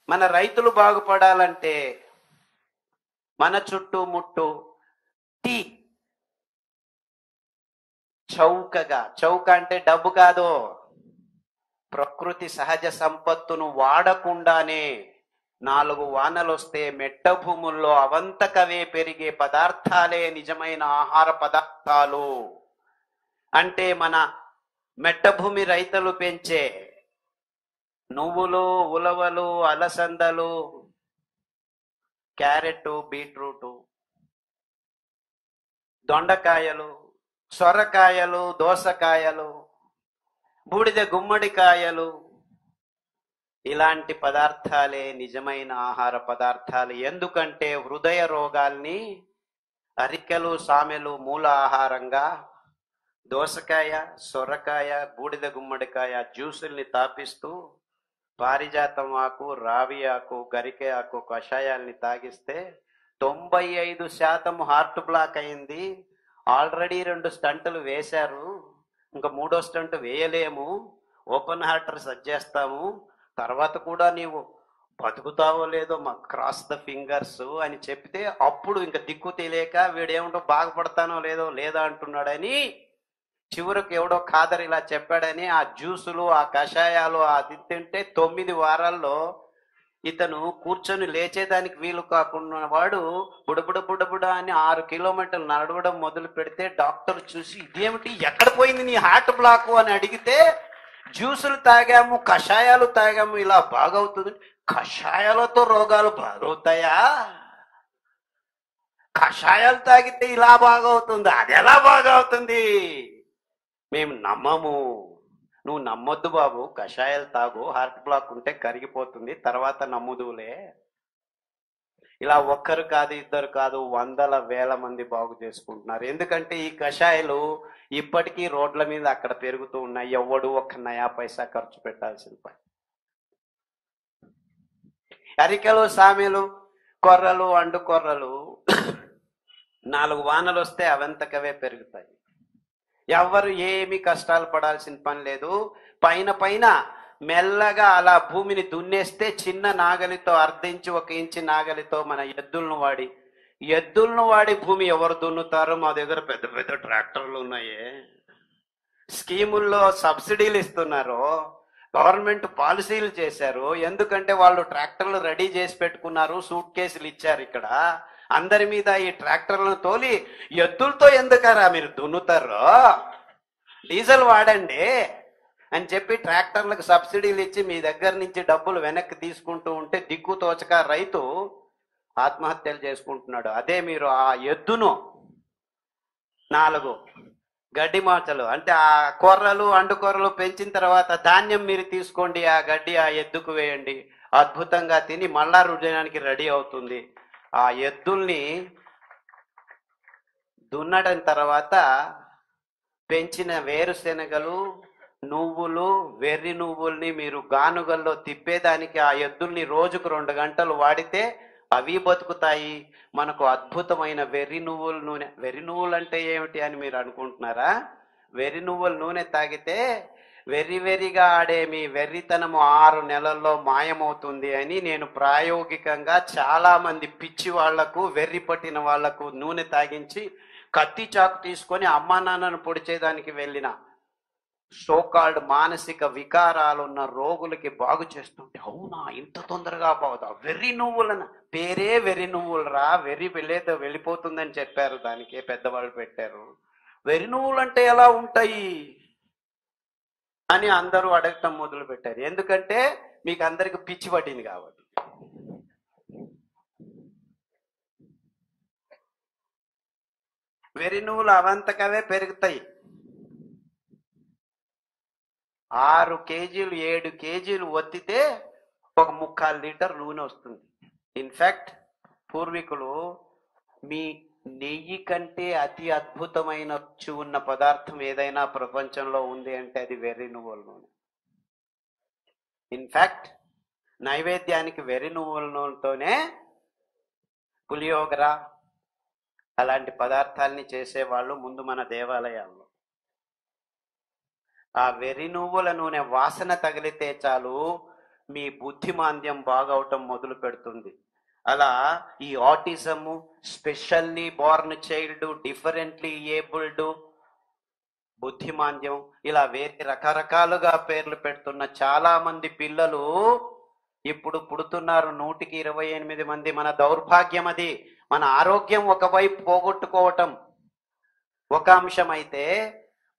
మన రైతులు బాగుపడాలంటే మన చుట్టూ టీ చౌక అంటే డబ్బు కాదు, ప్రకృతి సహజ సంపత్తును వాడకుండానే 4 వానలు వస్తే మెట్ట భూముల్లో అవంతకవే పెరిగే పదార్థాలే నిజమైన ఆహార పదార్థాలు. అంటే మన మెట్ట భూమి రైతులు పెంచే నువ్వులు, ఉలవలు, అలసందలు, క్యారెట్, బీట్రూట్, దొండకాయలు, సొరకాయలు, దోసకాయలు, బూడిద గుమ్మడికాయలు, ఇలాంటి పదార్థాలే నిజమైన ఆహార పదార్థాలు. ఎందుకంటే హృదయ రోగాల్ని అరికెలు, సామెలు మూల ఆహారంగా దోసకాయ, సొరకాయ, బూడిద గుమ్మడికాయ జ్యూసుల్ని తాపిస్తూ పారిజాతం ఆకు, రావి ఆకు, గరికె ఆకు కషాయాల్ని తాగిస్తే 95% హార్ట్ బ్లాక్ అయింది. ఆల్రెడీ 2 స్టంటులు వేశారు, ఇంకా 3వ స్టంట్ వేయలేము, ఓపెన్ హార్టర్ సజ్జేస్తాము, తర్వాత కూడా నీవు బతుకుతావో లేదో మా క్రాస్ ద ఫింగర్స్ అని చెప్తే అప్పుడు ఇంకా దిక్కు తెలియక వీడేమిటో బాగుపడతానో లేదా అంటున్నాడని చివరికి ఎవడో ఖాదర్ ఇలా చెప్పాడని ఆ జ్యూసులు, ఆ కషాయాలు అది తింటే 9 వారాల్లో ఇతను కూర్చొని లేచేదానికి వీలు కాకుండా వాడు బుడబుడ అని 6 కిలోమీటర్లు నడవడం మొదలు పెడితే డాక్టర్ చూసి ఇదేమిటి, ఎక్కడ పోయింది నీ హార్ట్ బ్లాక్ అని అడిగితే జ్యూసులు తాగాము, కషాయాలు తాగాము, ఇలా బాగవుతుంది. కషాయాలతో రోగాలు బాగవుతాయా? కషాయాలు తాగితే ఇలా బాగవుతుంది, అది ఎలా బాగవుతుంది? మేము నమ్మము. నువ్వు నమ్మొద్దు బాబు, కషాయాలు తాగు, హార్ట్ బ్లాక్ ఉంటే కరిగిపోతుంది, తర్వాత నమ్ముదులే. ఇలా ఒక్కరు కాదు, ఇద్దరు కాదు, వందల వేల మంది బాగు చేసుకుంటున్నారు. ఎందుకంటే ఈ కషాయాలు ఇప్పటికీ రోడ్ల మీద అక్కడ పెరుగుతూ ఉన్నాయి. ఎవడు 1 నయా పైసా ఖర్చు పెట్టాల్సిన పని. అరికెలు, సామెలు, కొర్రలు, అండు కొర్రలు 4 వానలు వస్తే అవంతకవే పెరుగుతాయి. ఎవ్వరు ఏమి కష్టాలు పడాల్సిన పని లేదు. పైన మెల్లగా అలా భూమిని దున్నేస్తే చిన్న నాగలితో అర్ధించి 1 ఇంచి నాగలితో మన ఎద్దులను వాడి భూమి ఎవరు దున్నుతారో? మా దగ్గర పెద్ద పెద్ద ట్రాక్టర్లు ఉన్నాయే, స్కీముల్లో సబ్సిడీలు ఇస్తున్నారు, గవర్నమెంట్ పాలసీలు చేశారు. ఎందుకంటే వాళ్ళు ట్రాక్టర్లు రెడీ చేసి పెట్టుకున్నారు, సూట్ కేసులు ఇచ్చారు. ఇక్కడ అందరి మీద ఈ ట్రాక్టర్లను తోలి ఎద్దులతో ఎందుకరా మీరు దున్నుతారో, డీజిల్ వాడండి అని చెప్పి ట్రాక్టర్లకు సబ్సిడీలు ఇచ్చి మీ దగ్గర నుంచి డబ్బులు వెనక్కి తీసుకుంటూ ఉంటే దిక్కు తోచక రైతు ఆత్మహత్యలు చేసుకుంటున్నాడు. అదే మీరు ఆ ఎద్దును 4 గడ్డి మాచలు అంటే ఆ కొర్రలు, అండుకొర్రలు పెంచిన తర్వాత ధాన్యం మీరు తీసుకోండి, ఆ గడ్డి ఆ ఎద్దుకు వేయండి, అద్భుతంగా తిని మళ్ళా రుజనానికి రెడీ అవుతుంది. ఆ ఎద్దుల్ని దున్నడం తర్వాత పెంచిన వేరుశెనగలు, నువ్వులు, వెర్రి నువ్వుల్ని మీరు గానుగల్లో తిప్పేదానికి ఆ ఎద్దుల్ని రోజుకు 2 గంటలు వాడితే అవి బతుకుతాయి. మనకు అద్భుతమైన వెర్రి నువ్వుల నూనె. వెర్రి నువ్వులు అంటే ఏమిటి అని మీరు అనుకుంటున్నారా? వెర్రి నువ్వుల నూనె తాగితే వెర్రిగా ఆడే మీ వెర్రితనము 6 నెలల్లో మాయమవుతుంది అని నేను ప్రాయోగికంగా చాలా మంది పిచ్చి వాళ్లకు, వెర్రి పట్టిన వాళ్లకు నూనె తాగించి కత్తి చాకు తీసుకొని అమ్మా నాన్నను పొడిచేదానికి వెళ్ళిన సోకాల్డ్ మానసిక వికారాలున్న రోగులకి బాగు చేస్తుంటే, అవునా ఇంత తొందరగా బాగుదా? వెర్రి నువ్వులన పేరే వెర్రి నువ్వులు రా, వెర్రి వెళ్ళేదో వెళ్ళిపోతుందని చెప్పారు, దానికే పెద్దవాళ్ళు పెట్టారు. వెర్రి నువ్వులు అంటే ఎలా ఉంటాయి అని అందరూ అడగటం మొదలు పెట్టారు. ఎందుకంటే మీకు అందరికి పిచ్చి పట్టింది కాబట్టి. వెర్రి నువ్వులు అవంతకవే పెరుగుతాయి. 6 కేజీలు 7 కేజీలు ఒత్తితే 1/4 లీటర్ నూనె వస్తుంది. ఇన్ఫాక్ట్ పూర్వీకులు మీ నెయ్యి కంటే అతి అద్భుతమైన రుచి ఉన్న పదార్థం ఏదైనా ప్రపంచంలో ఉంది అంటే అది వెర్రి నువ్వుల నూనె. ఇన్ఫాక్ట్ నైవేద్యానికి వెర్రి నువ్వుల నూనెతోనే పులియోగర అలాంటి పదార్థాలని చేసేవాళ్ళు ముందు మన దేవాలయాల్లో. ఆ వెర్రి నువ్వుల నూనె వాసన తగిలితే చాలు మీ బుద్ధిమాంద్యం బాగవటం మొదలు పెడుతుంది. అలా ఈ autism, specially born child, differently abled, బుద్ధిమాంద్యం, ఇలా వేరే రకరకాలుగా పేర్లు పెడుతున్న చాలా మంది పిల్లలు ఇప్పుడు పుడుతున్నారు. 128 మంది. మన దౌర్భాగ్యం అది. మన ఆరోగ్యం ఒకవైపు పోగొట్టుకోవటం ఒక అంశం అయితే,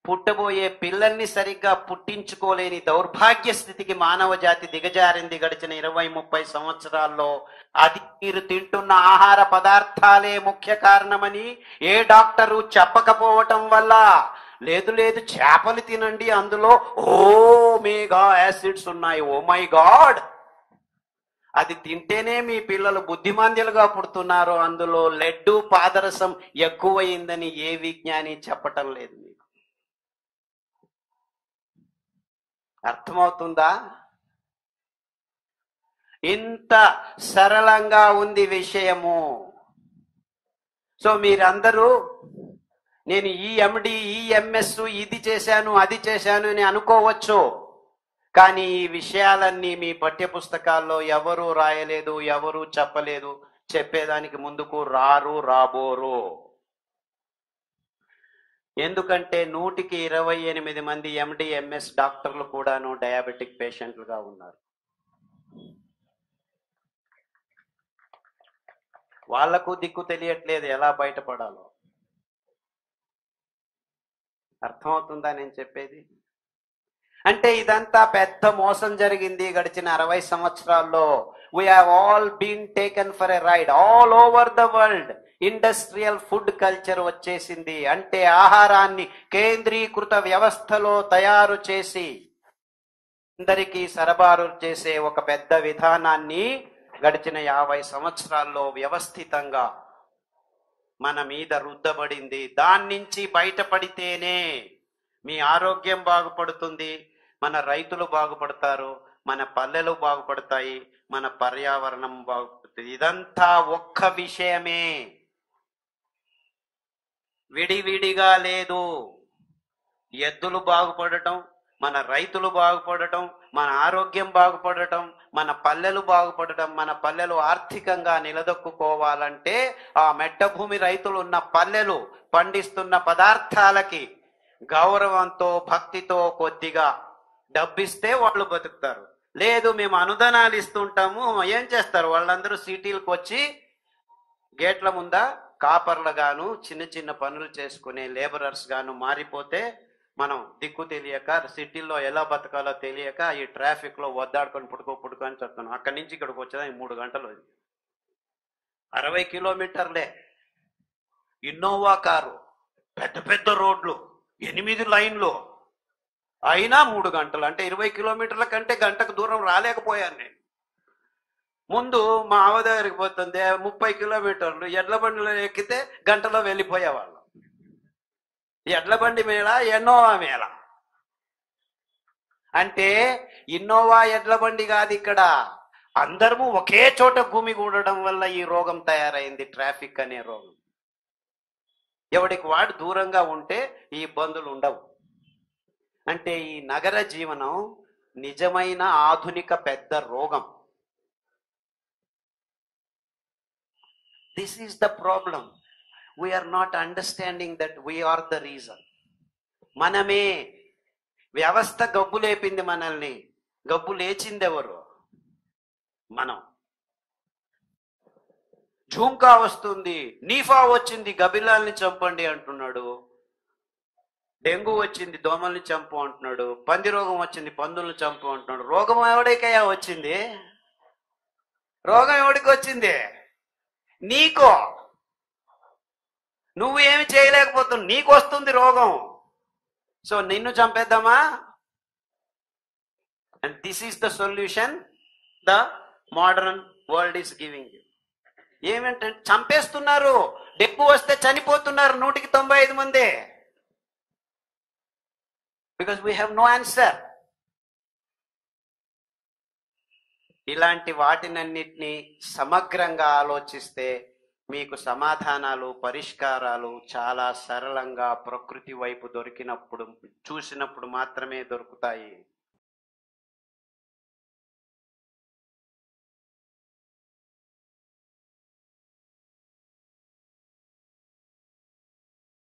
పుట్టబోయే పిల్లల్ని సరిగ్గా పుట్టించుకోలేని దౌర్భాగ్య స్థితికి మానవ జాతి దిగజారింది గడిచిన 20-30 సంవత్సరాల్లో. అది మీరు తింటున్న ఆహార పదార్థాలే ముఖ్య కారణమని ఏ డాక్టరు చెప్పకపోవటం వల్ల. లేదు చేపలు తినండి, అందులో ఓమేగా యాసిడ్స్ ఉన్నాయి. ఓ మై గాడ్, అది తింటేనే మీ పిల్లలు బుద్ధిమాంద్యులుగా పుడుతున్నారు. అందులో లెడ్డు, పాదరసం ఎక్కువయిందని ఏ విజ్ఞాని చెప్పటం లేదు. మీకు అర్థమవుతుందా? ఇంత సరళంగా ఉంది విషయము. సో మీరందరూ నేను ఈ ఎండి, ఈ ఎంఎస్, ఇది చేశాను, అది చేశాను అని అనుకోవచ్చు. కానీ ఈ విషయాలన్నీ మీ పాఠ్యపుస్తకాల్లో ఎవరూ రాయలేదు, ఎవరూ చెప్పలేదు. చెప్పేదానికి ముందుకు రాబోరు. ఎందుకంటే 128 మంది ఎండి, ఎంఎస్ డాక్టర్లు కూడాను డయాబెటిక్ పేషెంట్లుగా ఉన్నారు. వాళ్లకు దిక్కు తెలియట్లేదు ఎలా బయటపడాలో. అర్థమవుతుందా నేను చెప్పేది? అంటే ఇదంతా పెద్ద మోసం జరిగింది గడిచిన 60 సంవత్సరాల్లో. We have all been taken for a ride all over the world. Industrial food culture వచ్చేసింది. అంటే ఆహారాన్ని కేంద్రీకృత వ్యవస్థలో తయారు చేసి అందరికీ సరఫరా చేసే ఒక పెద్ద విధానాన్ని గడిచిన 50 సంవత్సరాల్లో వ్యవస్థితంగా మన మీద రుద్దబడింది. దాని నుంచి బయటపడితేనే మీ ఆరోగ్యం బాగుపడుతుంది, మన రైతులు బాగుపడతారు, మన పల్లెలు బాగుపడతాయి, మన పర్యావరణం బాగుపడుతుంది. ఇదంతా ఒక్క విషయమే, విడివిడిగా లేదు. ఎద్దులు బాగుపడటం, మన రైతులు బాగుపడటం, మన ఆరోగ్యం బాగుపడటం, మన పల్లెలు బాగుపడటం. మన పల్లెలు ఆర్థికంగా నిలదొక్కుకోవాలంటే ఆ మెట్టభూమి రైతులు ఉన్న పల్లెలు పండిస్తున్న పదార్థాలకి గౌరవంతో, భక్తితో కొద్దిగా డబ్బిస్తే వాళ్ళు బతుకుతారు. లేదు మేము అనుదానాలు ఇస్తుంటాము, ఏం చేస్తారు? వాళ్ళందరూ సిటీలకు వచ్చి గేట్ల ముందా కాపర్లు గాను, చిన్న చిన్న పనులు చేసుకునే లేబరర్స్ గాను మారిపోతే మనం దిక్కు తెలియక, సిటీల్లో ఎలా బతకాలో తెలియక ఈ ట్రాఫిక్ లో వద్దాడుకొని పుడుకో అని చెప్తున్నాం. అక్కడి నుంచి ఇక్కడికి వచ్చేదానికి 3 గంటలు. 60 కిలోమీటర్లే. ఇన్నోవా కారు, పెద్ద పెద్ద రోడ్లు, 8 లైన్లు, అయినా 3 గంటలు. అంటే 20 కిలోమీటర్ల కంటే గంటకు దూరం రాలేకపోయాను నేను. ముందు మా ఆవ దగ్గరికి పోతుంది 30 కిలోమీటర్లు, ఎడ్ల బండిలో ఎక్కితే గంటలో వెళ్ళిపోయేవాళ్ళం. ఎడ్ల బండి మేళ, ఇన్నోవా మేళ. అంటే ఇన్నోవా, ఎడ్ల బండి కాదు ఇక్కడ. అందరము ఒకే చోట గుమిగూడడం వల్ల ఈ రోగం తయారైంది, ట్రాఫిక్ అనే రోగం. ఎవడికి వాడు దూరంగా ఉంటే ఈ ఇబ్బందులు ఉండవు. అంటే ఈ నగర జీవనం నిజమైన ఆధునిక పెద్ద రోగం. This is the problem. We are not understanding that we are the reason. మనమే. వ్యవస్థ గబ్బు లేపింది మనల్ని. గబ్బు లేచింది ఎవరు? మనం. జూంకా వస్తుంది, నీఫా వచ్చింది, గబిలాల్ని చంపండి అంటున్నాడు. డెంగ్యూ వచ్చింది, దోమల్ని చంపు అంటున్నాడు. పంది రోగం వచ్చింది, పందుల్ని చంపు అంటున్నాడు. రోగం ఎవడికయ్యా వచ్చింది? రోగం ఎవడికి వచ్చింది? నీకో. నువ్వు ఏమి చేయలేకపోతున్నావు, నీకు వస్తుంది రోగం. సో నిన్ను చంపేద్దామా? And this is the solution the modern world is giving you. ఏమంటే చంపేస్తున్నారు. డెంగ్యూ వస్తే చనిపోతున్నారు 195 మంది. Because we have no answer. ఇలాంటి వాటినన్నిటినీ సమగ్రంగా ఆలోచిస్తే మీకు సమాధానాలు, పరిష్కారాలు చాలా సరళంగా ప్రకృతి వైపు చూసినప్పుడు మాత్రమే దొరుకుతాయి.